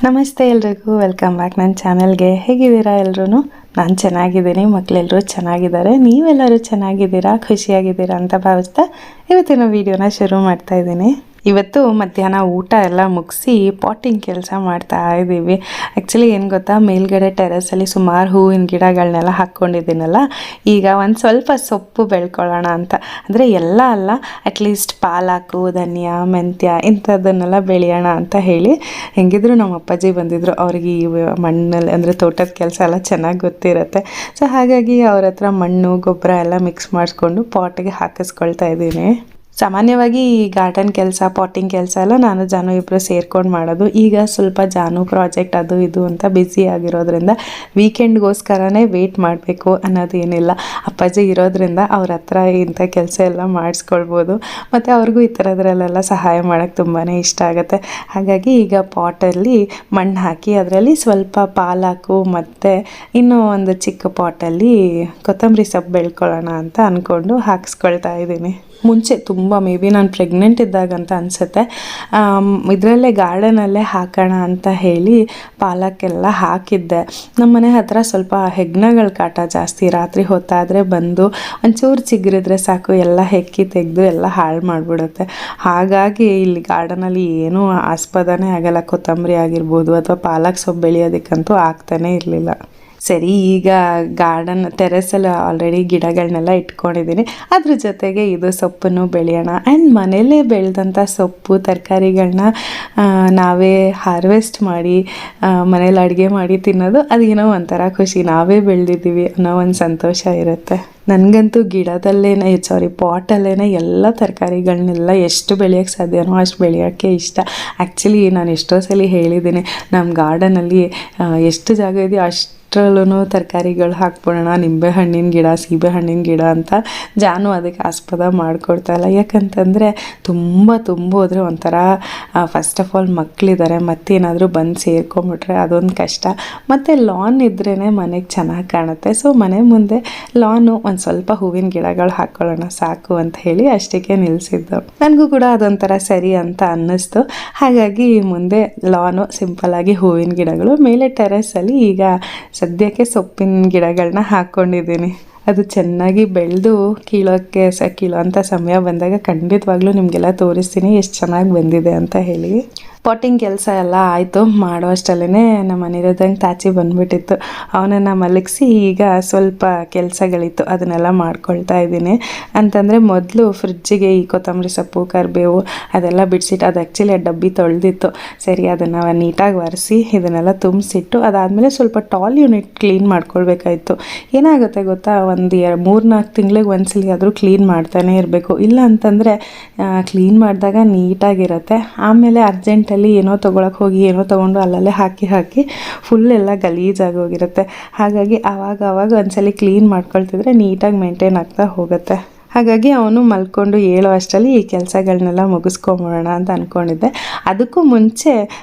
ನಮಸ್ತೆ ಎಲ್ರಿಗೂ, welcome back ನನ್ನ ಚಾನಲ್ಗೆ. ಹೇಗಿದ್ದೀರಾ ಎಲ್ಲರೂ? ನಾನು ಚೆನ್ನಾಗಿದ್ದೀನಿ, ಮಕ್ಕಳೆಲ್ಲರೂ ಚೆನ್ನಾಗಿದ್ದಾರೆ. ನೀವೆಲ್ಲರೂ ಚೆನ್ನಾಗಿದ್ದೀರಾ, ಖುಷಿಯಾಗಿದ್ದೀರಾ ಅಂತ ಭಾವಿಸ್ತಾ ಇವತ್ತಿನ ವೀಡಿಯೋನ ಶುರು ಮಾಡ್ತಾ ಇದ್ದೀನಿ. ಇವತ್ತು ಮಧ್ಯಾಹ್ನ ಊಟ ಎಲ್ಲ ಮುಗಿಸಿ ಪಾಟಿಂಗ್ ಕೆಲಸ ಮಾಡ್ತಾ ಇದ್ದೀವಿ. ಆ್ಯಕ್ಚುಲಿ ಏನು ಗೊತ್ತಾ, ಮೇಲ್ಗಡೆ ಟೆರೆಸಲ್ಲಿ ಸುಮಾರು ಹೂವಿನ ಗಿಡಗಳನ್ನೆಲ್ಲ ಹಾಕ್ಕೊಂಡಿದ್ದೀನಲ್ಲ, ಈಗ ಒಂದು ಸ್ವಲ್ಪ ಸೊಪ್ಪು ಬೆಳ್ಕೊಳ್ಳೋಣ ಅಂತ. ಅಂದರೆ ಎಲ್ಲ ಅಲ್ಲ, ಅಟ್ಲೀಸ್ಟ್ ಪಾಲಕು, ಧನಿಯಾ, ಮೆಂತ್ಯ ಇಂಥದ್ದನ್ನೆಲ್ಲ ಬೆಳೆಯೋಣ ಅಂತ ಹೇಳಿ. ಹೆಂಗಿದ್ರು ನಮ್ಮ ಅಪ್ಪಾಜಿ ಬಂದಿದ್ದರು, ಅವ್ರಿಗೆ ಈ ಮಣ್ಣಲ್ಲಿ ಅಂದರೆ ತೋಟದ ಕೆಲಸ ಎಲ್ಲ ಚೆನ್ನಾಗಿ ಗೊತ್ತಿರುತ್ತೆ. ಸೊ ಹಾಗಾಗಿ ಅವ್ರ ಹತ್ರ ಮಣ್ಣು ಗೊಬ್ಬರ ಎಲ್ಲ ಮಿಕ್ಸ್ ಮಾಡಿಸ್ಕೊಂಡು ಪಾಟಿಗೆ ಹಾಕಿಸ್ಕೊಳ್ತಾ ಇದ್ದೀನಿ. ಸಾಮಾನ್ಯವಾಗಿ ಈ ಗಾರ್ಡನ್ ಕೆಲಸ, ಪಾಟಿಂಗ್ ಕೆಲಸ ಎಲ್ಲ ನಾನು ಜಾನು ಇಬ್ಬರು ಸೇರ್ಕೊಂಡು ಮಾಡೋದು. ಈಗ ಸ್ವಲ್ಪ ಜಾನು ಪ್ರಾಜೆಕ್ಟ್ ಅದು ಇದು ಅಂತ ಬ್ಯುಸಿ ಆಗಿರೋದ್ರಿಂದ ವೀಕೆಂಡ್ಗೋಸ್ಕರನೇ ವೆಯ್ಟ್ ಮಾಡಬೇಕು ಅನ್ನೋದೇನಿಲ್ಲ. ಅಪ್ಪಾಜಿ ಇರೋದ್ರಿಂದ ಅವ್ರ ಹತ್ರ ಇಂಥ ಕೆಲಸ ಎಲ್ಲ ಮಾಡಿಸ್ಕೊಳ್ಬೋದು. ಮತ್ತು ಅವ್ರಿಗೂ ಈ ಥರದ್ರಲ್ಲೆಲ್ಲ ಸಹಾಯ ಮಾಡೋಕ್ಕೆ ತುಂಬಾ ಇಷ್ಟ ಆಗುತ್ತೆ. ಹಾಗಾಗಿ ಈಗ ಪಾಟಲ್ಲಿ ಮಣ್ಣು ಹಾಕಿ ಅದರಲ್ಲಿ ಸ್ವಲ್ಪ ಪಾಲಕು ಮತ್ತು ಇನ್ನೂ ಒಂದು ಚಿಕ್ಕ ಪಾಟಲ್ಲಿ ಕೊತ್ತಂಬರಿ ಸೊಪ್ಪು ಬೆಳ್ಕೊಳ್ಳೋಣ ಅಂತ ಅಂದ್ಕೊಂಡು ಹಾಕಿಸ್ಕೊಳ್ತಾ ಇದ್ದೀನಿ. ಮುಂಚೆ ತುಂಬ ಮೇ ಬಿ ನಾನು ಪ್ರೆಗ್ನೆಂಟ್ ಇದ್ದಾಗಂತ ಅನಿಸುತ್ತೆ, ಇದರಲ್ಲೇ ಗಾರ್ಡನಲ್ಲೇ ಹಾಕೋಣ ಅಂತ ಹೇಳಿ ಪಾಲಕ್ಕೆಲ್ಲ ಹಾಕಿದ್ದೆ. ನಮ್ಮ ಮನೆ ಹತ್ರ ಸ್ವಲ್ಪ ಹೆಗ್ಣಗಳ ಕಾಟ ಜಾಸ್ತಿ. ರಾತ್ರಿ ಹೊತ್ತಾದರೆ ಬಂದು ಒಂಚೂರು ಚಿಗುರಿದ್ರೆ ಸಾಕು, ಎಲ್ಲ ಹೆಕ್ಕಿ ತೆಗೆದು ಎಲ್ಲ ಹಾಳು ಮಾಡಿಬಿಡುತ್ತೆ. ಹಾಗಾಗಿ ಇಲ್ಲಿ ಗಾರ್ಡನಲ್ಲಿ ಏನೂ ಆಸ್ಪದನೇ ಆಗಲ್ಲ. ಕೊತ್ತಂಬರಿ ಆಗಿರ್ಬೋದು ಅಥವಾ ಪಾಲಕ್ ಸೊಪ್ಪು ಬೆಳೆಯೋದಕ್ಕಂತೂ ಆಗ್ತಾನೇ ಇರಲಿಲ್ಲ. ಸರಿ, ಈಗ ಗಾರ್ಡನ್ ಟೆರೆಸಲ್ಲಿ ಆಲ್ರೆಡಿ ಗಿಡಗಳನ್ನೆಲ್ಲ ಇಟ್ಕೊಂಡಿದ್ದೀನಿ. ಅದ್ರ ಜೊತೆಗೆ ಇದು ಸೊಪ್ಪನ್ನು ಬೆಳೆಯೋಣ. ಆ್ಯಂಡ್ ಮನೆಯಲ್ಲೇ ಬೆಳೆದಂಥ ಸೊಪ್ಪು ತರಕಾರಿಗಳನ್ನ ನಾವೇ ಹಾರ್ವೆಸ್ಟ್ ಮಾಡಿ ಮನೇಲಿ ಅಡುಗೆ ಮಾಡಿ ತಿನ್ನೋದು ಅದೇನೋ ಒಂಥರ ಖುಷಿ. ನಾವೇ ಬೆಳೆದಿದ್ದೀವಿ ಅನ್ನೋ ಒಂದು ಸಂತೋಷ ಇರುತ್ತೆ. ನನಗಂತೂ ಪಾಟಲ್ಲೇ ಎಲ್ಲ ತರಕಾರಿಗಳನ್ನೆಲ್ಲ ಎಷ್ಟು ಬೆಳೆಯೋಕ್ಕೆ ಸಾಧ್ಯನೋ ಅಷ್ಟು ಬೆಳೆಯೋಕ್ಕೆ ಇಷ್ಟ. ಆ್ಯಕ್ಚುಲಿ ನಾನು ಎಷ್ಟೋ ಸಲ ಹೇಳಿದ್ದೀನಿ, ನಮ್ಮ ಗಾರ್ಡನಲ್ಲಿ ಎಷ್ಟು ಜಾಗ ಇದೆಯೋ ಅಷ್ಟರಲ್ಲೂ ತರಕಾರಿಗಳು ಹಾಕ್ಬಿಡೋಣ, ನಿಂಬೆ ಹಣ್ಣಿನ ಗಿಡ, ಸೀಬೆ ಹಣ್ಣಿನ ಗಿಡ ಅಂತ. ಜಾನು ಅದಕ್ಕೆ ಆಸ್ಪದ ಮಾಡಿಕೊಡ್ತಾಯಿಲ್ಲ. ಯಾಕಂತಂದರೆ ತುಂಬ ಹೋದರೆ ಒಂಥರ ಫಸ್ಟ್ ಆಫ್ ಆಲ್ ಮಕ್ಕಳಿದ್ದಾರೆ, ಮತ್ತೇನಾದರೂ ಬಂದು ಸೇರ್ಕೊಂಬಿಟ್ರೆ ಅದೊಂದು ಕಷ್ಟ. ಮತ್ತು ಲಾನ್ ಇದ್ರೇ ಮನೆಗೆ ಚೆನ್ನಾಗಿ ಕಾಣುತ್ತೆ. ಸೊ ಮನೆ ಮುಂದೆ ಲಾನು ಒಂದು ಸ್ವಲ್ಪ ಹೂವಿನ ಗಿಡಗಳು ಹಾಕ್ಕೊಳ್ಳೋಣ ಸಾಕು ಅಂತ ಹೇಳಿ ಅಷ್ಟಕ್ಕೆ ನಿಲ್ಲಿಸಿದ್ದು. ನನಗೂ ಕೂಡ ಅದೊಂಥರ ಸರಿ ಅಂತ ಅನ್ನಿಸ್ತು. ಹಾಗಾಗಿ ಮುಂದೆ ಲಾನು, ಸಿಂಪಲ್ಲಾಗಿ ಹೂವಿನ ಗಿಡಗಳು, ಮೇಲೆ ಟೆರೆಸಲ್ಲಿ ಈಗ ಸದ್ಯಕ್ಕೆ ಸೊಪ್ಪಿನ ಗಿಡಗಳನ್ನ ಹಾಕ್ಕೊಂಡಿದ್ದೀನಿ. ಅದು ಚೆನ್ನಾಗಿ ಬೆಳೆದು ಕೀಳೋ ಅಂಥ ಸಮಯ ಬಂದಾಗ ಖಂಡಿತವಾಗ್ಲೂ ನಿಮಗೆಲ್ಲ ತೋರಿಸ್ತೀನಿ ಎಷ್ಟು ಚೆನ್ನಾಗಿ ಬಂದಿದೆ ಅಂತ ಹೇಳಿ. ಪಾಟಿಂಗ್ ಕೆಲಸ ಎಲ್ಲ ಆಯಿತು. ಮಾಡೋ ಅಷ್ಟಲ್ಲೇ ನಮ್ಮ ಮನೆಯಿರೋದಂಗೆ ತಾಚಿ ಬಂದುಬಿಟ್ಟಿತ್ತು. ಅವನನ್ನು ಮಲಗಿಸಿ ಈಗ ಸ್ವಲ್ಪ ಕೆಲಸಗಳಿತ್ತು, ಅದನ್ನೆಲ್ಲ ಮಾಡ್ಕೊಳ್ತಾ ಇದ್ದೀನಿ. ಅಂತಂದರೆ ಮೊದಲು ಫ್ರಿಜ್ಜಿಗೆ ಈ ಕೊತ್ತಂಬರಿ ಸೊಪ್ಪು, ಕರಿಬೇವು ಅದೆಲ್ಲ ಬಿಡಿಸಿಟ್ಟು, ಅದು ಆ್ಯಕ್ಚುಲಿ ಡಬ್ಬಿ ತೊಳೆದಿತ್ತು. ಸರಿ, ಅದನ್ನು ನೀಟಾಗಿ ಒರೆಸಿ ಇದನ್ನೆಲ್ಲ ತುಂಬಿಸಿಟ್ಟು ಅದಾದಮೇಲೆ ಸ್ವಲ್ಪ ಟಾಲ್ ಯೂನಿಟ್ ಕ್ಲೀನ್ ಮಾಡ್ಕೊಳ್ಬೇಕಾಯಿತು. ಏನಾಗುತ್ತೆ ಗೊತ್ತಾ, ಒಂದು 3-4 ತಿಂಗಳಿಗೆ ಒಂದ್ಸಲಿ ಆದರೂ ಕ್ಲೀನ್ ಮಾಡ್ತಾನೆ ಇರಬೇಕು. ಇಲ್ಲ ಅಂತಂದರೆ ಕ್ಲೀನ್ ಮಾಡಿದಾಗ ನೀಟಾಗಿರುತ್ತೆ, ಆಮೇಲೆ ಅರ್ಜೆಂಟಲ್ಲಿ ಏನೋ ತೊಗೊಳಕ್ಕೆ ಹೋಗಿ ಏನೋ ತೊಗೊಂಡು ಅಲ್ಲಲ್ಲೇ ಹಾಕಿ ಫುಲ್ ಎಲ್ಲ ಗಲೀಜಾಗಿ ಹೋಗಿರುತ್ತೆ. ಹಾಗಾಗಿ ಆವಾಗ ಒಂದ್ಸಲಿ ಕ್ಲೀನ್ ಮಾಡ್ಕೊಳ್ತಿದ್ರೆ ನೀಟಾಗಿ ಮೇಂಟೈನ್ ಆಗ್ತಾ ಹೋಗುತ್ತೆ. ಹಾಗಾಗಿ ಅವನು ಮಲ್ಕೊಂಡು ಹೇಳೋ ಅಷ್ಟರಲ್ಲಿ ಈ ಕೆಲಸಗಳನ್ನೆಲ್ಲ ಮುಗಿಸ್ಕೊಂಬಿಡೋಣ ಅಂತ ಅಂದ್ಕೊಂಡಿದ್ದೆ. ಅದಕ್ಕೂ ಮುಂಚೆ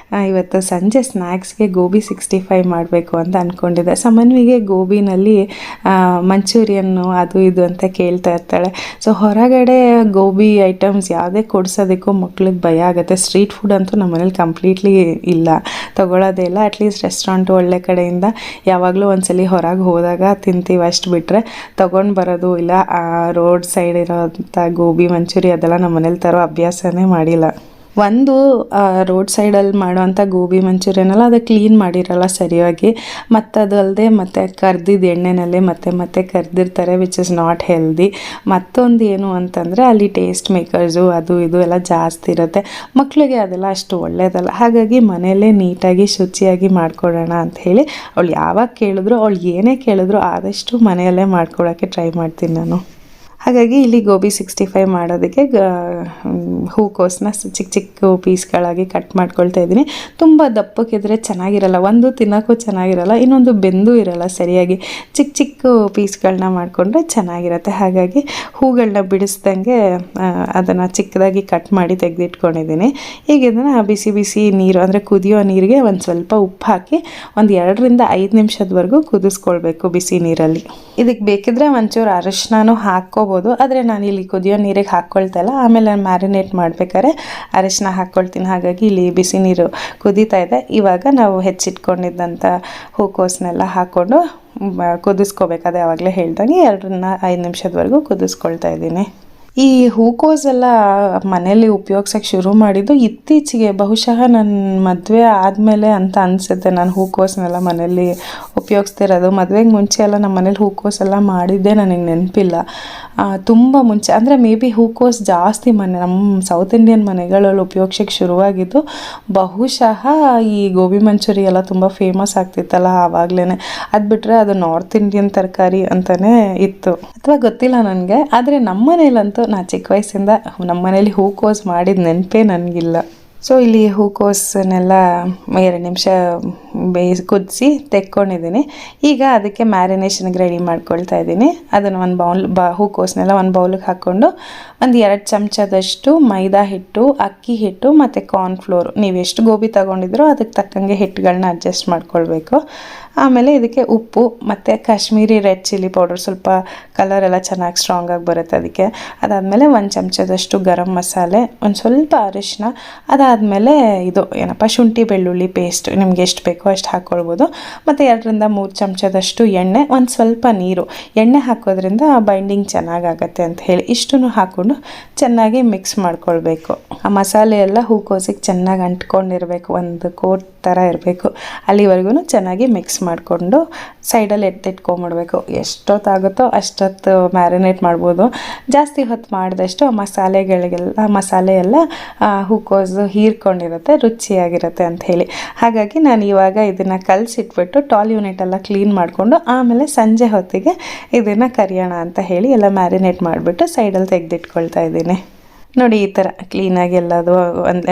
ಇವತ್ತು ಸಂಜೆ ಸ್ನ್ಯಾಕ್ಸ್ಗೆ ಗೋಬಿ 65 ಮಾಡಬೇಕು ಅಂತ ಅಂದ್ಕೊಂಡಿದ್ದೆ. ಸಾಮಾನ್ಯವಾಗಿ ಗೋಬಿನಲ್ಲಿ ಮಂಚೂರಿಯನ್ನು ಅದು ಇದು ಅಂತ ಕೇಳ್ತಾ ಇರ್ತಾಳೆ. ಸೊ ಹೊರಗಡೆ ಗೋಬಿ ಐಟಮ್ಸ್ ಯಾವುದೇ ಕೊಡಿಸೋದಕ್ಕೂ ಮಕ್ಳಿಗೆ ಭಯ ಆಗುತ್ತೆ. ಸ್ಟ್ರೀಟ್ ಫುಡ್ ಅಂತೂ ನಮ್ಮ ಮನೇಲಿ ಕಂಪ್ಲೀಟ್ಲಿ ಇಲ್ಲ, ತೊಗೊಳ್ಳೋದೇ ಇಲ್ಲ. ಅಟ್ಲೀಸ್ಟ್ ರೆಸ್ಟೋರೆಂಟು ಒಳ್ಳೆ ಕಡೆಯಿಂದ ಯಾವಾಗಲೂ ಒಂದ್ಸಲಿ ಹೊರಗೆ ಹೋದಾಗ ತಿಂತೀವಿ, ಅಷ್ಟು ಬಿಟ್ಟರೆ ತೊಗೊಂಡು ಬರೋದು ಇಲ್ಲ. ರೋಡ್ ಸೈಡ್ ಇರೋಂಥ ಗೋಬಿ ಮಂಚೂರಿ ಅದೆಲ್ಲ ನಮ್ಮ ಮನೇಲಿ ತರೋ ಅಭ್ಯಾಸನೇ ಮಾಡಿಲ್ಲ. ಒಂದು ರೋಡ್ ಸೈಡಲ್ಲಿ ಮಾಡೋವಂಥ ಗೋಬಿ ಮಂಚೂರಿಯನ್ನೆಲ್ಲ ಅದು ಕ್ಲೀನ್ ಮಾಡಿರಲ್ಲ ಸರಿಯಾಗಿ, ಮತ್ತು ಅದು ಅಲ್ಲದೆ ಮತ್ತು ಕರ್ದಿದ್ದು ಎಣ್ಣೆನಲ್ಲೇ ಮತ್ತೆ ಕರ್ದಿರ್ತಾರೆ, ವಿಚ್ ಇಸ್ ನಾಟ್ ಹೆಲ್ದಿ. ಮತ್ತೊಂದು ಏನು ಅಂತಂದರೆ ಅಲ್ಲಿ ಟೇಸ್ಟ್ ಮೇಕರ್ಸು ಅದು ಇದು ಎಲ್ಲ ಜಾಸ್ತಿ ಇರುತ್ತೆ. ಮಕ್ಕಳಿಗೆ ಅದೆಲ್ಲ ಅಷ್ಟು ಒಳ್ಳೆಯದಲ್ಲ. ಹಾಗಾಗಿ ಮನೆಯಲ್ಲೇ ನೀಟಾಗಿ ಶುಚಿಯಾಗಿ ಮಾಡ್ಕೊಡೋಣ ಅಂತ ಹೇಳಿ ಅವಳು ಯಾವಾಗ ಕೇಳಿದ್ರು, ಅವಳು ಏನೇ ಕೇಳಿದ್ರು ಆದಷ್ಟು ಮನೆಯಲ್ಲೇ ಮಾಡ್ಕೊಡೋಕ್ಕೆ ಟ್ರೈ ಮಾಡ್ತೀನಿ ನಾನು. ಹಾಗಾಗಿ ಇಲ್ಲಿ ಗೋಬಿ 65 ಮಾಡೋದಕ್ಕೆ ಹೂಕೋಸನ್ನ ಚಿಕ್ಕ ಪೀಸ್ಗಳಾಗಿ ಕಟ್ ಮಾಡ್ಕೊಳ್ತಾ ಇದ್ದೀನಿ. ತುಂಬ ದಪ್ಪಕ್ಕಿದ್ರೆ ಚೆನ್ನಾಗಿರಲ್ಲ, ಒಂದು ತಿನ್ನೋಕ್ಕೂ ಚೆನ್ನಾಗಿರಲ್ಲ, ಇನ್ನೊಂದು ಬೆಂದು ಇರಲ್ಲ ಸರಿಯಾಗಿ. ಚಿಕ್ಕ ಪೀಸ್ಗಳನ್ನ ಮಾಡಿಕೊಂಡ್ರೆ ಚೆನ್ನಾಗಿರುತ್ತೆ. ಹಾಗಾಗಿ ಹೂಗಳನ್ನ ಬಿಡಿಸ್ದಂಗೆ ಅದನ್ನು ಚಿಕ್ಕದಾಗಿ ಕಟ್ ಮಾಡಿ ತೆಗೆದಿಟ್ಕೊಂಡಿದ್ದೀನಿ. ಈಗ ಇದನ್ನು ಬಿಸಿ ನೀರು ಅಂದರೆ ಕುದಿಯೋ ನೀರಿಗೆ ಒಂದು ಸ್ವಲ್ಪ ಉಪ್ಪು ಹಾಕಿ ಒಂದು 2-5 ನಿಮಿಷದವರೆಗೂ ಕುದಿಸ್ಕೊಳ್ಬೇಕು ಬಿಸಿ ನೀರಲ್ಲಿ. ಇದಕ್ಕೆ ಬೇಕಿದ್ರೆ ಒಂಚೂರು ಅರಿಶಿನೂ ಹಾಕ್ಕೋಬೋದು. ಹಾಕ್ಕೋಬೋದು. ಆದರೆ ನಾನು ಇಲ್ಲಿ ಕುದಿಯೋ ನೀರಿಗೆ ಹಾಕ್ಕೊಳ್ತಾ ಇಲ್ಲ. ಆಮೇಲೆ ನಾನು ಮ್ಯಾರಿನೇಟ್ ಮಾಡ್ಬೇಕಾದ್ರೆ ಅರಿಶಿನ ಹಾಕ್ಕೊಳ್ತೀನಿ. ಹಾಗಾಗಿ ಇಲ್ಲಿ ಬಿಸಿ ನೀರು ಕುದೀತಾ ಇದೆ. ಇವಾಗ ನಾವು ಹೆಚ್ಚಿಟ್ಕೊಂಡಿದ್ದಂಥ ಹೂಕೋಸನ್ನೆಲ್ಲ ಹಾಕ್ಕೊಂಡು ಕುದಿಸ್ಕೋಬೇಕು. ಅದೇ ಆವಾಗಲೇ ಹೇಳ್ದಂಗೆ 2-5 ನಿಮಿಷದವರೆಗೂ ಕುದಿಸ್ಕೊಳ್ತಾ ಇದ್ದೀನಿ. ಈ ಹೂಕೋಸೆಲ್ಲ ಮನೇಲಿ ಉಪಯೋಗಿಸೋಕ್ಕೆ ಶುರು ಮಾಡಿದ್ದು ಇತ್ತೀಚೆಗೆ, ಬಹುಶಃ ನನ್ನ ಮದುವೆ ಆದಮೇಲೆ ಅಂತ ಅನಿಸುತ್ತೆ. ನಾನು ಹೂಕೋಸನ್ನೆಲ್ಲ ಮನೇಲಿ ಉಪಯೋಗಿಸ್ತಿರೋದು. ಮದುವೆಗೆ ಮುಂಚೆ ಎಲ್ಲ ನಮ್ಮ ಮನೇಲಿ ಹೂಕೋಸೆಲ್ಲ ಮಾಡಿದ್ದೆ ನನಗೆ ನೆನಪಿಲ್ಲ. ತುಂಬ ಮುಂಚೆ ಅಂದರೆ ಮೇ ಬಿ ಹೂಕೋಸು ಜಾಸ್ತಿ ನಮ್ಮ ಸೌತ್ ಇಂಡಿಯನ್ ಮನೆಗಳಲ್ಲಿ ಉಪಯೋಗಿಸೋಕ್ಕೆ ಶುರುವಾಗಿದ್ದು ಬಹುಶಃ ಈ ಗೋಬಿ ಮಂಚೂರಿ ಎಲ್ಲ ತುಂಬ ಫೇಮಸ್ ಆಗ್ತಿತ್ತಲ್ಲ ಆವಾಗಲೇ. ಅದು ಬಿಟ್ಟರೆ ಅದು ನಾರ್ತ್ ಇಂಡಿಯನ್ ತರಕಾರಿ ಅಂತಲೇ ಇತ್ತು, ಅಥವಾ ಗೊತ್ತಿಲ್ಲ ನನಗೆ. ಆದರೆ ನಮ್ಮ ಮನೇಲಂತೂ ನಾ ಚಿಕ್ಕ ವಯಸ್ಸಿಂದ ನಮ್ಮ ಮನೇಲಿ ಹೂಕೋಸು ಮಾಡಿದ ನೆನಪೇ ನನಗಿಲ್ಲ. ಸೊ ಇಲ್ಲಿ ಹೂಕೋಸನ್ನೆಲ್ಲ 2 ನಿಮಿಷ ಕುದಿಸಿ ತೆಕ್ಕೊಂಡಿದ್ದೀನಿ. ಈಗ ಅದಕ್ಕೆ ಮ್ಯಾರಿನೇಷನ್ಗೆ ರೆಡಿ ಮಾಡ್ಕೊಳ್ತಾ ಇದ್ದೀನಿ. ಅದನ್ನು ಒಂದು ಹೂಕೋಸನ್ನೆಲ್ಲ ಒಂದು ಬೌಲಿಗೆ ಹಾಕ್ಕೊಂಡು 1-2 ಚಮಚದಷ್ಟು ಮೈದಾ ಹಿಟ್ಟು, ಅಕ್ಕಿ ಹಿಟ್ಟು ಮತ್ತು ಕಾರ್ನ್ಫ್ಲೋರು, ನೀವು ಎಷ್ಟು ಗೋಬಿ ತೊಗೊಂಡಿದ್ರೋ ಅದಕ್ಕೆ ತಕ್ಕಂಗೆ ಹಿಟ್ಟುಗಳನ್ನ ಅಡ್ಜಸ್ಟ್ ಮಾಡ್ಕೊಳ್ಬೇಕು. ಆಮೇಲೆ ಇದಕ್ಕೆ ಉಪ್ಪು ಮತ್ತು ಕಾಶ್ಮೀರಿ ರೆಡ್ ಚಿಲ್ಲಿ ಪೌಡರ್, ಸ್ವಲ್ಪ ಕಲರೆಲ್ಲ ಚೆನ್ನಾಗಿ ಸ್ಟ್ರಾಂಗಾಗಿ ಬರುತ್ತೆ ಅದಕ್ಕೆ. ಅದಾದಮೇಲೆ 1 ಚಮಚದಷ್ಟು ಗರಂ ಮಸಾಲೆ, ಒಂದು ಸ್ವಲ್ಪ ಅರಿಶಿನ, ಅದಾದಮೇಲೆ ಇದು ಶುಂಠಿ ಬೆಳ್ಳುಳ್ಳಿ ಪೇಸ್ಟ್ ನಿಮ್ಗೆ ಎಷ್ಟು ಬೇಕೋ ಅಷ್ಟು ಹಾಕ್ಕೊಳ್ಬೋದು. ಮತ್ತು 2-3 ಚಮಚದಷ್ಟು ಎಣ್ಣೆ, ಒಂದು ಸ್ವಲ್ಪ ನೀರು. ಎಣ್ಣೆ ಹಾಕೋದ್ರಿಂದ ಬೈಂಡಿಂಗ್ ಚೆನ್ನಾಗಾಗತ್ತೆ ಅಂತ ಹೇಳಿ ಇಷ್ಟನ್ನು ಹಾಕ್ಕೊಂಡು ಚೆನ್ನಾಗಿ ಮಿಕ್ಸ್ ಮಾಡ್ಕೊಳ್ಬೇಕು. ಆ ಮಸಾಲೆ ಎಲ್ಲ ಹೂಕೋಸಿಗೆ ಚೆನ್ನಾಗಿ ಅಂಟ್ಕೊಂಡಿರಬೇಕು, ಒಂದು ಕೋಟ್ ಥರ ಇರಬೇಕು. ಅಲ್ಲಿವರೆಗೂ ಚೆನ್ನಾಗಿ ಮಿಕ್ಸ್ ಮಾಡಿಕೊಂಡು ಸೈಡಲ್ಲಿ ಎತ್ತಿಟ್ಕೊಂಬಿಡ್ಬೇಕು. ಎಷ್ಟೊತ್ತಾಗುತ್ತೋ ಅಷ್ಟೊತ್ತು ಮ್ಯಾರಿನೇಟ್ ಮಾಡ್ಬೋದು. ಜಾಸ್ತಿ ಹೊತ್ತು ಮಾಡಿದಷ್ಟು ಆ ಮಸಾಲೆ ಎಲ್ಲ ಹೂಕೋಸು ಹೀರ್ಕೊಂಡಿರುತ್ತೆ, ರುಚಿಯಾಗಿರುತ್ತೆ ಅಂತ ಹೇಳಿ. ಹಾಗಾಗಿ ನಾನು ಇವಾಗ ಇದನ್ನು ಕಲಸಿಟ್ಬಿಟ್ಟು ಟಾಲ್ ಯೂನಿಟ್ ಎಲ್ಲ ಕ್ಲೀನ್ ಮಾಡಿಕೊಂಡು ಆಮೇಲೆ ಸಂಜೆ ಹೊತ್ತಿಗೆ ಇದನ್ನು ಕರಿಯೋಣ ಅಂತ ಹೇಳಿ ಎಲ್ಲ ಮ್ಯಾರಿನೇಟ್ ಮಾಡಿಬಿಟ್ಟು ಸೈಡಲ್ಲಿ ತೆಗೆದಿಟ್ಕೊಳ್ತಾ ಇದ್ದೀನಿ. ನೋಡಿ, ಈ ಥರ ಕ್ಲೀನಾಗಿ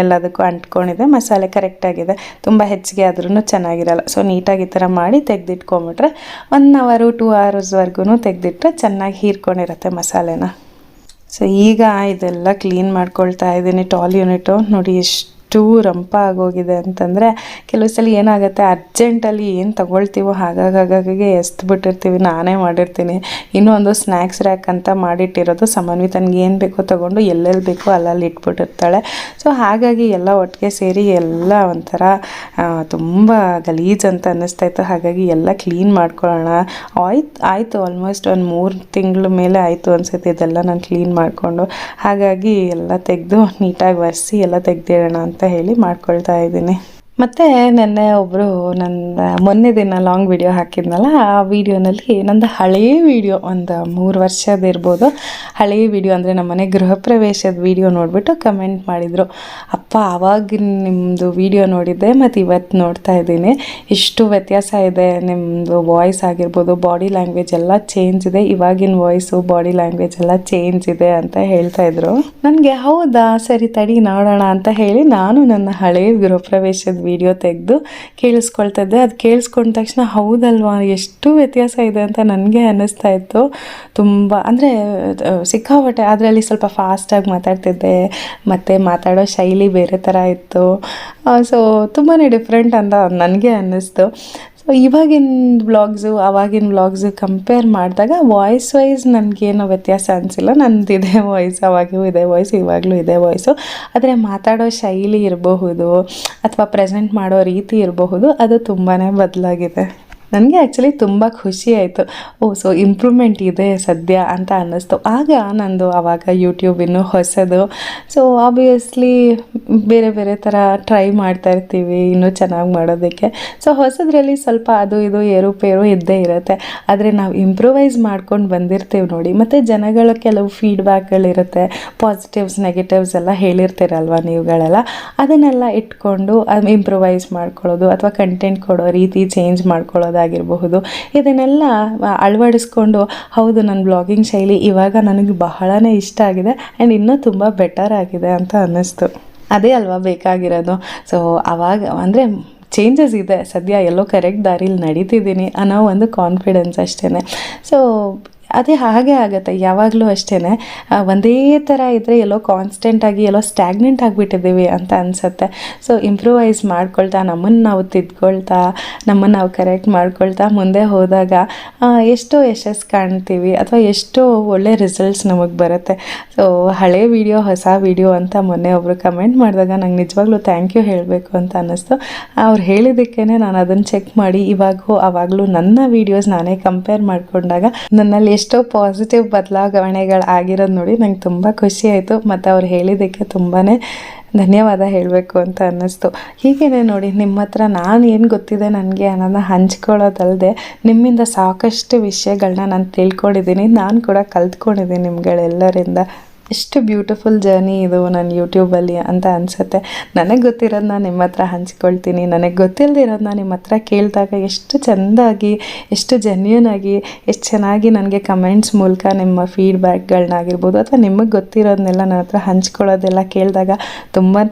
ಎಲ್ಲದಕ್ಕೂ ಅಂಟ್ಕೊಂಡಿದೆ, ಮಸಾಲೆ ಕರೆಕ್ಟಾಗಿದೆ. ತುಂಬ ಹೆಚ್ಚಿಗೆ ಆದ್ರೂ ಚೆನ್ನಾಗಿರಲ್ಲ. ಸೊ ನೀಟಾಗಿ ಈ ಥರ ಮಾಡಿ ತೆಗೆದಿಟ್ಕೊಂಬಿಟ್ರೆ 1 ಅವರ್ 2 ಅವರ್ಸ್ವರೆಗೂ ತೆಗೆದಿಟ್ರೆ ಚೆನ್ನಾಗಿ ಹೀರ್ಕೊಂಡಿರುತ್ತೆ ಮಸಾಲೆನ. ಸೊ ಈಗ ಇದೆಲ್ಲ ಕ್ಲೀನ್ ಮಾಡ್ಕೊಳ್ತಾ ಇದ್ದೀನಿ. ಟಾಲ್ ಯೂನಿಟು ನೋಡಿ ಎಷ್ಟು ರಂಪ ಆಗೋಗಿದೆ ಅಂತಂದರೆ, ಕೆಲವು ಸಲ ಏನಾಗುತ್ತೆ, ಅರ್ಜೆಂಟಲ್ಲಿ ಏನು ತೊಗೊಳ್ತೀವೋ ಹಾಗಾಗಿ ಎಸ್ಬಿಟ್ಟಿರ್ತೀವಿ. ನಾನೇ ಮಾಡಿರ್ತೀನಿ. ಇನ್ನೊಂದು ಸ್ನ್ಯಾಕ್ಸ್ ರ್ಯಾಕ್ ಅಂತ ಮಾಡಿಟ್ಟಿರೋದು, ಸಮನ್ವಿತನಿಗೆ ಏನು ಬೇಕೋ ತೊಗೊಂಡು ಎಲ್ಲೆಲ್ಲಿ ಬೇಕೋ ಅಲ್ಲಲ್ಲಿ ಇಟ್ಬಿಟ್ಟಿರ್ತಾಳೆ. ಸೊ ಹಾಗಾಗಿ ಎಲ್ಲ ಒಟ್ಟಿಗೆ ಸೇರಿ ಎಲ್ಲ ಒಂಥರ ತುಂಬ ಗಲೀಜು ಅಂತ ಅನ್ನಿಸ್ತಾಯಿತ್ತು. ಹಾಗಾಗಿ ಎಲ್ಲ ಕ್ಲೀನ್ ಮಾಡ್ಕೊಳ್ಳೋಣ ಆಯಿತು ಆಲ್ಮೋಸ್ಟ್ 1-3 ತಿಂಗಳ ಮೇಲೆ ಆಯಿತು ಅನಿಸುತ್ತೆ ಇದೆಲ್ಲ ನಾನು ಕ್ಲೀನ್ ಮಾಡಿಕೊಂಡು. ಹಾಗಾಗಿ ಎಲ್ಲ ತೆಗೆದು ನೀಟಾಗಿ ಒರೆಸಿ ಎಲ್ಲ ತೆಗೆದಿಡೋಣ ಅಂತ ಹೇಳಿ ಮಾಡ್ಕೊಳ್ತಾ ಇದ್ದೀನಿ. ಮತ್ತು ನೆನ್ನೆ ಒಬ್ಬರು ಮೊನ್ನೆ ದಿನ ಲಾಂಗ್ ವಿಡಿಯೋ ಹಾಕಿದ್ನಲ್ಲ, ಆ ವಿಡಿಯೋನಲ್ಲಿ ನಂದು ಹಳೆಯ ವಿಡಿಯೋ, ಒಂದು 3 ವರ್ಷದಿರ್ಬೋದು, ಹಳೆಯ ವಿಡಿಯೋ ಅಂದರೆ ನಮ್ಮನೆ ಗೃಹ ಪ್ರವೇಶದ ವಿಡಿಯೋ ನೋಡಿಬಿಟ್ಟು ಕಮೆಂಟ್ ಮಾಡಿದರು. ಅಪ್ಪ, ಆವಾಗ ನಿಮ್ಮದು ವಿಡಿಯೋ ನೋಡಿದ್ದೆ ಮತ್ತು ಇವತ್ತು ನೋಡ್ತಾ ಇದ್ದೀನಿ, ಇಷ್ಟು ವ್ಯತ್ಯಾಸ ಇದೆ. ನಿಮ್ಮದು ವಾಯ್ಸ್ ಆಗಿರ್ಬೋದು, ಬಾಡಿ ಲ್ಯಾಂಗ್ವೇಜ್ ಎಲ್ಲ ಚೇಂಜ್ ಇದೆ, ಇವಾಗಿನ ವಾಯ್ಸು ಬಾಡಿ ಲ್ಯಾಂಗ್ವೇಜ್ ಎಲ್ಲ ಚೇಂಜ್ ಇದೆ ಅಂತ ಹೇಳ್ತಾಯಿದ್ರು. ನನಗೆ ಹೌದಾ, ಸರಿ ತಡಿ ನೋಡೋಣ ಅಂತ ಹೇಳಿ ನಾನು ನನ್ನ ಹಳೆಯ ಗೃಹ ಪ್ರವೇಶದ ವಿಡಿಯೋ ತೆಗೆದು ಕೇಳಿಸ್ಕೊಳ್ತಾ ಇದ್ದೆ. ಅದು ಕೇಳಿಸ್ಕೊಂಡ ತಕ್ಷಣ ಹೌದಲ್ವಾ, ಎಷ್ಟು ವ್ಯತ್ಯಾಸ ಇದೆ ಅಂತ ನನಗೆ ಅನ್ನಿಸ್ತಾ ಇತ್ತು. ತುಂಬ ಅಂದರೆ ಸಿಕ್ಕಾಪಟ್ಟೆ. ಅದರಲ್ಲಿ ಸ್ವಲ್ಪ ಫಾಸ್ಟಾಗಿ ಮಾತಾಡ್ತಿದ್ದೆ ಮತ್ತು ಮಾತಾಡೋ ಶೈಲಿ ಬೇರೆ ಥರ ಇತ್ತು. ಸೊ ತುಂಬಾ ಡಿಫ್ರೆಂಟ್ ಅಂತ ನನಗೆ ಅನ್ನಿಸ್ತು. ಸೊ ಇವಾಗಿನ ವ್ಲಾಗ್ಸು ಆವಾಗಿನ ವ್ಲಾಗ್ಸು ಕಂಪೇರ್ ಮಾಡಿದಾಗ ವಾಯ್ಸ್ ವೈಸ್ ನನಗೇನೋ ವ್ಯತ್ಯಾಸ ಅನಿಸಿಲ್ಲ. ನಂದು ಇದೇ ವಾಯ್ಸ್, ಅವಾಗೂ ಇದೇ ವಾಯ್ಸ್, ಇವಾಗಲೂ ಇದೇ ವಾಯ್ಸು. ಆದರೆ ಮಾತಾಡೋ ಶೈಲಿ ಇರಬಹುದು ಅಥವಾ ಪ್ರೆಸೆಂಟ್ ಮಾಡೋ ರೀತಿ ಇರಬಹುದು, ಅದು ತುಂಬಾ ಬದಲಾಗಿದೆ. ನನಗೆ ಆ್ಯಕ್ಚುಲಿ ತುಂಬ ಖುಷಿ ಆಯಿತು. ಸೊ ಇಂಪ್ರೂವ್ಮೆಂಟ್ ಇದೆ ಸದ್ಯ ಅಂತ ಅನ್ನಿಸ್ತು. ಆಗ ನಂದು ಆವಾಗ ಯೂಟ್ಯೂಬ್ ಇನ್ನೂ ಹೊಸದು. ಸೊ ಆಬ್ವಿಯಸ್ಲಿ ಬೇರೆ ಬೇರೆ ಥರ ಟ್ರೈ ಮಾಡ್ತಾಯಿರ್ತೀವಿ ಇನ್ನೂ ಚೆನ್ನಾಗಿ ಮಾಡೋದಕ್ಕೆ. ಸೊ ಹೊಸದ್ರಲ್ಲಿ ಸ್ವಲ್ಪ ಅದು ಇದು ಏರುಪೇರು ಇದ್ದೇ ಇರುತ್ತೆ. ಆದರೆ ನಾವು ಇಂಪ್ರೂವೈಸ್ ಮಾಡ್ಕೊಂಡು ಬಂದಿರ್ತೀವಿ ನೋಡಿ. ಮತ್ತು ಜನಗಳ ಕೆಲವು ಫೀಡ್ಬ್ಯಾಕ್ಗಳಿರುತ್ತೆ, ಪಾಸಿಟಿವ್ಸ್ ನೆಗೆಟಿವ್ಸ್ ಎಲ್ಲ ಹೇಳಿರ್ತೀರಲ್ವ ನೀವುಗಳೆಲ್ಲ, ಅದನ್ನೆಲ್ಲ ಇಟ್ಕೊಂಡು ಇಂಪ್ರೂವೈಸ್ ಮಾಡ್ಕೊಳ್ಳೋದು ಅಥವಾ ಕಂಟೆಂಟ್ ಕೊಡೋ ರೀತಿ ಚೇಂಜ್ ಮಾಡ್ಕೊಳ್ಳೋದು ಆಗಿರಬಹುದು. ಇದನ್ನೆಲ್ಲ ಅಳವಡಿಸ್ಕೊಂಡು ಹೌದು, ನನ್ನ ಬ್ಲಾಗಿಂಗ್ ಶೈಲಿ ಇವಾಗ ನನಗೆ ಬಹಳನೇ ಇಷ್ಟ ಆಗಿದೆ ಆ್ಯಂಡ್ ಇನ್ನೂ ತುಂಬ ಬೆಟರ್ ಆಗಿದೆ ಅಂತ ಅನ್ನಿಸ್ತು. ಅದೇ ಅಲ್ವಾ ಬೇಕಾಗಿರೋದು. ಸೊ ಆವಾಗ ಅಂದರೆ ಚೇಂಜಸ್ ಇದೆ, ಸದ್ಯ ಎಲ್ಲೋ ಕರೆಕ್ಟ್ ದಾರಿಲಿ ನಡೀತಿದ್ದೀನಿ ಅನ್ನೋ ಒಂದು ಕಾನ್ಫಿಡೆನ್ಸ್ ಅಷ್ಟೇ. ಸೊ ಅದೇ ಹಾಗೆ ಆಗುತ್ತೆ ಯಾವಾಗಲೂ ಅಷ್ಟೇ. ಒಂದೇ ಥರ ಇದ್ದರೆ ಎಲ್ಲೋ ಕಾನ್ಸ್ಟೆಂಟಾಗಿ ಎಲ್ಲೋ ಸ್ಟ್ಯಾಗ್ನೆಂಟ್ ಆಗಿಬಿಟ್ಟಿದ್ದೀವಿ ಅಂತ ಅನಿಸುತ್ತೆ. ಸೊ ಇಂಪ್ರೂವೈಸ್ ಮಾಡ್ಕೊಳ್ತಾ ನಮ್ಮನ್ನು ನಾವು ತಿದ್ಕೊಳ್ತಾ ನಮ್ಮನ್ನು ನಾವು ಕರೆಕ್ಟ್ ಮಾಡ್ಕೊಳ್ತಾ ಮುಂದೆ ಹೋದಾಗ ಎಷ್ಟೋ ಯಶಸ್ಸು ಕಾಣ್ತೀವಿ ಅಥವಾ ಎಷ್ಟೋ ಒಳ್ಳೆ ರಿಸಲ್ಟ್ಸ್ ನಮಗೆ ಬರುತ್ತೆ. ಸೊ ಹಳೆ ವಿಡಿಯೋ ಹೊಸ ವಿಡಿಯೋ ಅಂತ ಮೊನ್ನೆ ಒಬ್ಬರು ಕಮೆಂಟ್ ಮಾಡಿದಾಗ ನಂಗೆ ನಿಜವಾಗ್ಲೂ ಥ್ಯಾಂಕ್ ಯು ಹೇಳಬೇಕು ಅಂತ ಅನ್ನಿಸ್ತು. ಅವ್ರು ಹೇಳಿದ್ದಕ್ಕೇ ನಾನು ಅದನ್ನು ಚೆಕ್ ಮಾಡಿ ಆವಾಗಲೂ ನನ್ನ ವೀಡಿಯೋಸ್ ನಾನೇ ಕಂಪೇರ್ ಮಾಡಿಕೊಂಡಾಗ ನನ್ನಲ್ಲಿ ಎಷ್ಟೋ ಪಾಸಿಟಿವ್ ಬದಲಾವಣೆಗಳು ಆಗಿರೋದು ನೋಡಿ ನಂಗೆ ತುಂಬ ಖುಷಿ ಆಯಿತು. ಮತ್ತು ಅವ್ರು ಹೇಳಿದ್ದಕ್ಕೆ ತುಂಬಾ ಧನ್ಯವಾದ ಹೇಳಬೇಕು ಅಂತ ಅನ್ನಿಸ್ತು. ಹೀಗೇ ನೋಡಿ ನಿಮ್ಮ ಹತ್ರ ನಾನು ಏನು ಗೊತ್ತಿದೆ ನನಗೆ ಅನ್ನೋದನ್ನ ಹಂಚ್ಕೊಳ್ಳೋದಲ್ಲದೆ ನಿಮ್ಮಿಂದ ಸಾಕಷ್ಟು ವಿಷಯಗಳನ್ನ ನಾನು ತಿಳ್ಕೊಂಡಿದ್ದೀನಿ, ನಾನು ಕೂಡ ಕಲ್ತ್ಕೊಂಡಿದ್ದೀನಿ ನಿಮ್ಗಳೆಲ್ಲರಿಂದ. ಎಷ್ಟು ಬ್ಯೂಟಿಫುಲ್ ಜರ್ನಿ ಇದು ನನ್ನ ಯೂಟ್ಯೂಬಲ್ಲಿ ಅಂತ ಅನಿಸುತ್ತೆ. ನನಗೆ ಗೊತ್ತಿರೋದನ್ನ ನಿಮ್ಮ ಹತ್ರ ಹಂಚ್ಕೊಳ್ತೀನಿ, ನನಗೆ ಗೊತ್ತಿಲ್ಲದಿರೋದನ್ನ ನಿಮ್ಮ ಹತ್ರ ಕೇಳಿದಾಗ ಎಷ್ಟು ಚೆಂದಾಗಿ, ಎಷ್ಟು ಜೆನ್ಯೂನ್ ಆಗಿ, ಎಷ್ಟು ಚೆನ್ನಾಗಿ ನನಗೆ ಕಮೆಂಟ್ಸ್ ಮೂಲಕ ನಿಮ್ಮ ಫೀಡ್ಬ್ಯಾಕ್ಗಳನ್ನಾಗಿರ್ಬೋದು ಅಥವಾ ನಿಮಗೆ ಗೊತ್ತಿರೋದನ್ನೆಲ್ಲ ನನ್ನ ಹತ್ರ ಹಂಚ್ಕೊಳ್ಳೋದೆಲ್ಲ ಕೇಳಿದಾಗ ತುಂಬಾ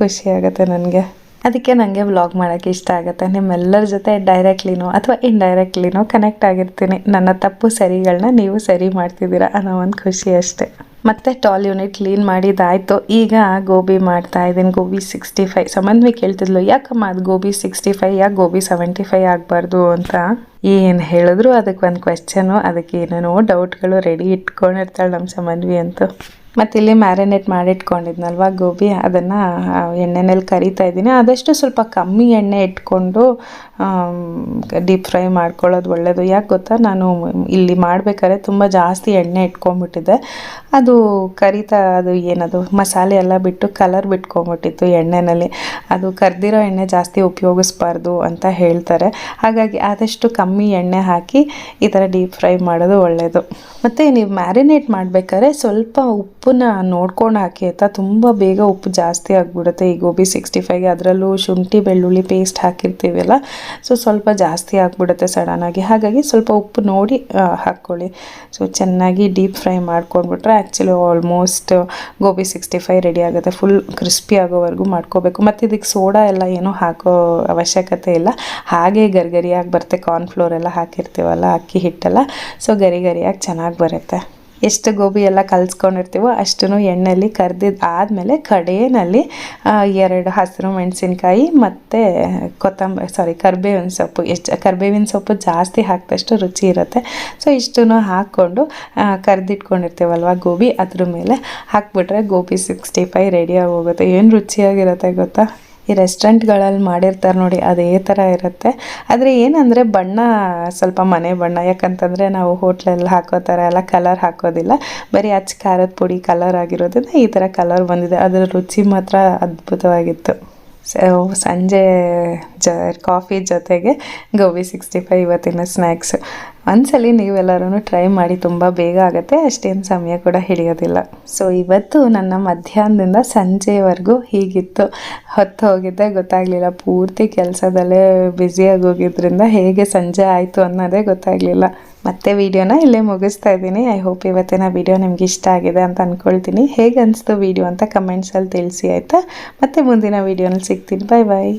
ಖುಷಿ ಆಗುತ್ತೆ ನನಗೆ. ಅದಕ್ಕೆ ನನಗೆ ವ್ಲಾಗ್ ಮಾಡೋಕ್ಕೆ ಇಷ್ಟ ಆಗುತ್ತೆ. ನಿಮ್ಮೆಲ್ಲರ ಜೊತೆ ಡೈರೆಕ್ಟ್ಲಿನೋ ಅಥವಾ ಇಂಡೈರೆಕ್ಟ್ಲಿನೋ ಕನೆಕ್ಟ್ ಆಗಿರ್ತೀನಿ. ನನ್ನ ತಪ್ಪು ಸರಿಗಳನ್ನ ನೀವು ಸರಿ ಮಾಡ್ತಿದ್ದೀರಾ ಅನ್ನೋ ಒಂದು ಖುಷಿ ಅಷ್ಟೇ. ಮತ್ತು ಟಾಲ್ ಯೂನಿಟ್ ಕ್ಲೀನ್ ಮಾಡಿದ್ದಾಯಿತು. ಈಗ ಗೋಬಿ ಮಾಡ್ತಾಯಿದ್ದೀನಿ, ಗೋಬಿ 65. ಸಂಬಂಧಿ ಕೇಳ್ತಿದ್ಲು, ಯಾಕಮ್ಮ ಅದು ಗೋಬಿ 65 ಯಾಕೆ ಗೋಬಿ 75 ಆಗಬಾರ್ದು ಅಂತ. ಏನು ಹೇಳಿದ್ರು ಅದಕ್ಕೆ ಒಂದು ಕ್ವೆಶ್ಚನು, ಅದಕ್ಕೆ ಏನೇನೋ ಡೌಟ್ಗಳು ರೆಡಿ ಇಟ್ಕೊಂಡಿರ್ತಾಳೆ ನಮ್ಮ ಸಂಬಂಧಿ ಅಂತೂ. ಮತ್ತು ಇಲ್ಲಿ ಮ್ಯಾರಿನೇಟ್ ಮಾಡಿಟ್ಕೊಂಡಿದ್ನಲ್ವ ಗೋಬಿ, ಅದನ್ನು ಎಣ್ಣೆನಲ್ಲಿ ಕರಿತಾ ಇದ್ದೀನಿ. ಆದಷ್ಟು ಸ್ವಲ್ಪ ಕಮ್ಮಿ ಎಣ್ಣೆ ಇಟ್ಕೊಂಡು ಡೀಪ್ ಫ್ರೈ ಮಾಡ್ಕೊಳ್ಳೋದು ಒಳ್ಳೆಯದು. ಯಾಕೆ ಗೊತ್ತಾ, ನಾನು ಇಲ್ಲಿ ಮಾಡಬೇಕಾದ್ರೆ ತುಂಬ ಜಾಸ್ತಿ ಎಣ್ಣೆ ಇಟ್ಕೊಂಡ್ಬಿಟ್ಟಿದ್ದೆ. ಅದು ಕರಿತಾ ಅದು ಏನದು ಮಸಾಲೆ ಎಲ್ಲ ಬಿಟ್ಟು ಕಲರ್ ಬಿಟ್ಕೊಂಡ್ಬಿಟ್ಟಿತ್ತು ಎಣ್ಣೆಯಲ್ಲಿ. ಅದು ಕರ್ದಿರೋ ಎಣ್ಣೆ ಜಾಸ್ತಿ ಉಪಯೋಗಿಸ್ಬಾರ್ದು ಅಂತ ಹೇಳ್ತಾರೆ. ಹಾಗಾಗಿ ಆದಷ್ಟು ಕಮ್ಮಿ ಎಣ್ಣೆ ಹಾಕಿ ಈ ಥರ ಡೀಪ್ ಫ್ರೈ ಮಾಡೋದು ಒಳ್ಳೆಯದು. ಮತ್ತು ನೀವು ಮ್ಯಾರಿನೇಟ್ ಮಾಡಬೇಕಾದ್ರೆ ಸ್ವಲ್ಪ ಉಪ್ಪನ್ನ ನೋಡ್ಕೊಂಡು ಹಾಕಿ ಆಯಿತಾ. ತುಂಬ ಬೇಗ ಉಪ್ಪು ಜಾಸ್ತಿ ಆಗಿಬಿಡುತ್ತೆ ಈ ಗೋಬಿ 65ಗೆ. ಅದರಲ್ಲೂ ಶುಂಠಿ ಬೆಳ್ಳುಳ್ಳಿ ಪೇಸ್ಟ್ ಹಾಕಿರ್ತೀವಲ್ಲ, ಸೊ ಸ್ವಲ್ಪ ಜಾಸ್ತಿ ಆಗಿಬಿಡುತ್ತೆ ಸಡನ್ನಾಗಿ. ಹಾಗಾಗಿ ಸ್ವಲ್ಪ ಉಪ್ಪು ನೋಡಿ ಹಾಕ್ಕೊಳ್ಳಿ. ಸೊ ಚೆನ್ನಾಗಿ ಡೀಪ್ ಫ್ರೈ ಮಾಡ್ಕೊಂಡ್ಬಿಟ್ರೆ ಆ್ಯಕ್ಚುಲಿ ಆಲ್ಮೋಸ್ಟ್ ಗೋಬಿ 65 ರೆಡಿ ಆಗುತ್ತೆ. ಫುಲ್ ಕ್ರಿಸ್ಪಿ ಆಗೋವರೆಗೂ ಮಾಡ್ಕೋಬೇಕು. ಮತ್ತು ಇದಕ್ಕೆ ಸೋಡಾ ಎಲ್ಲ ಏನೂ ಹಾಕೋ ಅವಶ್ಯಕತೆ ಇಲ್ಲ, ಹಾಗೆ ಗರಿಗರಿಯಾಗಿ ಬರುತ್ತೆ. ಕಾರ್ನ್ಫ್ಲೋರ್ ಎಲ್ಲ ಹಾಕಿರ್ತೀವಲ್ಲ, ಅಕ್ಕಿ ಹಿಟ್ಟೆಲ್ಲ, ಸೊ ಗರಿಗರಿಯಾಗಿ ಚೆನ್ನಾಗಿ ಬರುತ್ತೆ. ಎಷ್ಟು ಗೋಬಿ ಎಲ್ಲ ಕಲಿಸ್ಕೊಂಡಿರ್ತೀವೋ ಅಷ್ಟೂ ಎಣ್ಣೆಯಲ್ಲಿ ಕರ್ದಿದ್ದಾದಮೇಲೆ ಕಡೆಯಲ್ಲಿ 2 ಹಸಿರು ಮೆಣಸಿನ್ಕಾಯಿ ಮತ್ತು ಕರ್ಬೇವಿನ ಸೊಪ್ಪು. ಕರ್ಬೇವಿನ ಸೊಪ್ಪು ಜಾಸ್ತಿ ಹಾಕಿದಷ್ಟು ರುಚಿ ಇರುತ್ತೆ. ಸೊ ಇಷ್ಟನ್ನು ಹಾಕ್ಕೊಂಡು ಕರ್ದಿಟ್ಕೊಂಡಿರ್ತೀವಲ್ವ ಗೋಬಿ, ಅದ್ರ ಮೇಲೆ ಹಾಕ್ಬಿಟ್ರೆ ಗೋಬಿ 65 ರೆಡಿಯಾಗಿ ಹೋಗುತ್ತೆ. ಏನು ರುಚಿಯಾಗಿರುತ್ತೆ ಗೊತ್ತಾ. ಈ ರೆಸ್ಟೋರೆಂಟ್ಗಳಲ್ಲಿ ಮಾಡಿರ್ತಾರೆ ನೋಡಿ, ಅದೇ ಥರ ಇರುತ್ತೆ. ಆದರೆ ಏನಂದರೆ ಬಣ್ಣ ಸ್ವಲ್ಪ ಮನೆ ಬಣ್ಣ, ಯಾಕಂತಂದರೆ ನಾವು ಹೋಟ್ಲಲ್ಲಿ ಹಾಕೋ ಥರ ಎಲ್ಲ ಕಲರ್ ಹಾಕೋದಿಲ್ಲ, ಬರೀ ಅಚ್ಚ ಖಾರದ ಪುಡಿ ಕಲರ್ ಆಗಿರೋದ್ರಿಂದ ಈ ಥರ ಕಲರ್ ಬಂದಿದೆ. ಅದರ ರುಚಿ ಮಾತ್ರ ಅದ್ಭುತವಾಗಿತ್ತು. ಸಂಜೆ ಕಾಫಿ ಜೊತೆಗೆ ಗೋಬಿ 65 ಇವತ್ತಿನ ಸ್ನ್ಯಾಕ್ಸ್. ಒಂದ್ಸಲಿ ನೀವೆಲ್ಲರೂ ಟ್ರೈ ಮಾಡಿ, ತುಂಬ ಬೇಗ ಆಗುತ್ತೆ, ಅಷ್ಟೇನು ಸಮಯ ಕೂಡ ಹಿಡಿಯೋದಿಲ್ಲ. ಸೊ ಇವತ್ತು ನನ್ನ ಮಧ್ಯಾಹ್ನದಿಂದ ಸಂಜೆವರೆಗೂ ಹೀಗಿತ್ತು. ಹೊತ್ತು ಹೋಗಿದ್ದೆ ಗೊತ್ತಾಗಲಿಲ್ಲ, ಪೂರ್ತಿ ಕೆಲಸದಲ್ಲೇ ಬ್ಯುಸಿಯಾಗಿ ಹೋಗಿದ್ರಿಂದ ಹೇಗೆ ಸಂಜೆ ಆಯಿತು ಅನ್ನೋದೇ ಗೊತ್ತಾಗಲಿಲ್ಲ. ಮತ್ತೆ ವಿಡಿಯೋನ ಇಲ್ಲೇ ಮುಗಿಸ್ತಾ ಇದ್ದೀನಿ. ಐ ಹೋಪ್ ಇವತ್ತಿನ ವಿಡಿಯೋ ನಿಮ್ಗೆ ಇಷ್ಟ ಆಗಿದೆ ಅಂತ ಅಂದ್ಕೊಳ್ತೀನಿ. ಹೇಗೆ ಅನಿಸ್ತು ವಿಡಿಯೋ ಅಂತ ಕಮೆಂಟ್ಸಲ್ಲಿ ತಿಳಿಸಿ ಆಯಿತಾ. ಮತ್ತೆ ಮುಂದಿನ ವಿಡಿಯೋನಲ್ಲಿ ಸಿಗ್ತೀನಿ. ಬಾಯ್ ಬಾಯ್.